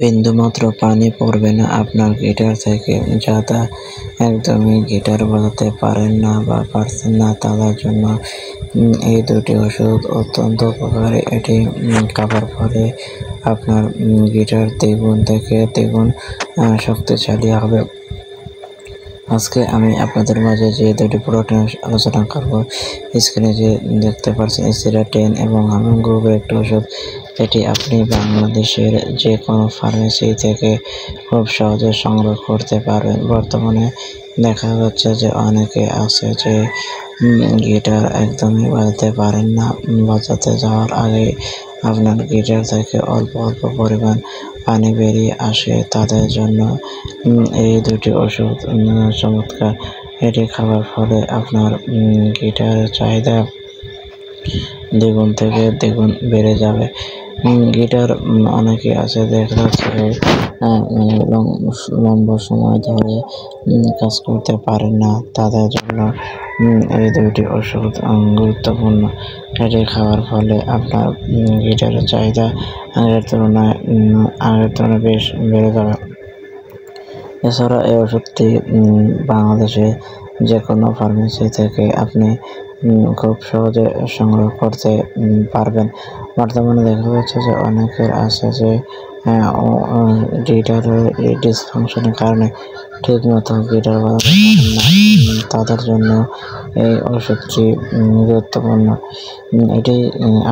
বিন্দুমাত্র পানি পড়বে না আপনার গিটার থেকে। যারা একদমই গিটার বাজাতে পারেন না বা পারছেন না তাদের জন্য এই দুটি ওষুধ অত্যন্ত উপকারী। এটি খাবার ফলে আপনার গিটার দ্বিগুণ থেকে দ্বিগুণ শক্তিশালী হবে। আজকে আমি আপনাদের মাঝে যে দুটি প্রোডাক্ট আলোচনা করব, স্ক্রিনে যে দেখতে পাচ্ছেন সিরাটেন এবং হামিং গ্রুপের একটি ওষুধ। এটি আপনি বাংলাদেশের যে কোনো ফার্মেসি থেকে খুব সহজে সংগ্রহ করতে পারবেন। বর্তমানে দেখা যাচ্ছে যে অনেকে আছে যে গিটার একদমই বাজাতে পারেন না। বাজাতে যাওয়ার আগে আপনার গিটার থেকে অল্প অল্প পরিমাণ পানি বেরিয়ে আসে, তাদের জন্য এই দুটি ওষুধ চমৎকার। এটি খাবার ফলে আপনার গিটারের চাহিদা দ্বিগুণ থেকে দ্বিগুণ বেড়ে যাবে। গিটার অনেকে আছে দেখা যাচ্ছে লম্বা সময় ধরে কাজ করতে পারেন না, তাদের জন্য এই দুটি ওষুধ গুরুত্বপূর্ণ। এটি খাওয়ার ফলে আপনার গিটারের চাহিদা আগের তুলনায় বেশ বেড়ে যাবে। এছাড়া এই ওষুধটি বাংলাদেশে যে কোনো ফার্মেসি থেকে আপনি খুব সহজে সংগ্রহ করতে পারবেন। বর্তমানে দেখা যাচ্ছে যে অনেকের আছে যে গিটারের ডিসফাংশনের কারণে ঠিকমতো গিটার বাজাতে পারেন না, তাদের জন্য এই ওষুধটি গুরুত্বপূর্ণ। এটি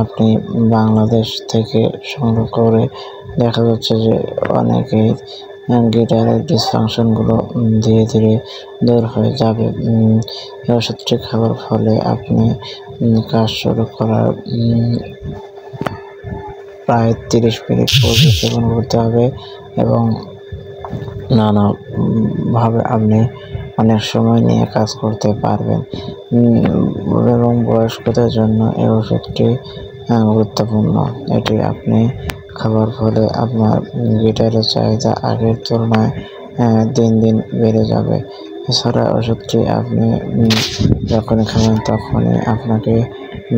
আপনি বাংলাদেশ থেকে সংগ্রহ করে দেখা যাচ্ছে যে অনেকেই গিটারের ডিসফাংশনগুলো ধীরে ধীরে দূর হয়ে যাবে। এই ওষুধটি খাওয়ার ফলে আপনি কাজ শুরু করার প্রায় 30 মিনিট পূর্বে সেবন করতে হবে এবং নানাভাবে আপনি অনেক সময় নিয়ে কাজ করতে পারবেন। এবং বয়স্কদের জন্য এই ওষুধটি গুরুত্বপূর্ণ। এটি আপনি খাবার ফলে আপনার গিটারের চাহিদা আগের তুলনায় দিন দিন বেড়ে যাবে। এছাড়া ওষুধটি আপনি যখনই খাবেন তখনই আপনাকে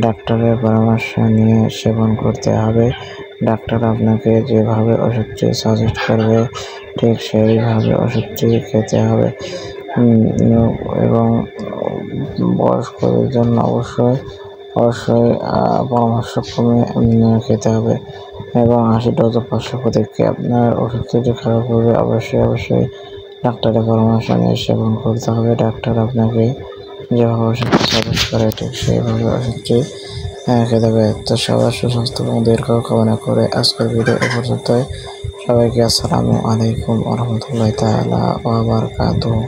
ডাক্তারের পরামর্শ নিয়ে সেবন করতে হবে। ডাক্তার আপনাকে যেভাবে ওষুধটি সাজেস্ট করবে ঠিক সেইভাবে ওষুধটি খেতে হবে। এবং বয়স্কদের জন্য অবশ্যই পরামর্শক্রমে খেতে হবে এবং 80 ডোজ পার্শ্ব প্রতিক্রিয়া আপনার ওষুধটি খাওয়ার পূর্বে অবশ্যই ডাক্তারের পরামর্শ নিয়ে সেবন করতে হবে। ডাক্তার আপনাকে যেভাবে ওষুধটি সাজেস্ট করে ঠিক সেইভাবে ওষুধটি খেতে হবে। তো সবার সুস্বাস্থ্য এবং দীর্ঘ কামনা করে আজকের ভিডিও এ পর্যন্তই। সবাইকে আসসালামু আলাইকুম ওয়া রাহমাতুল্লাহি তাআলা ওয়া বারাকাতুহু।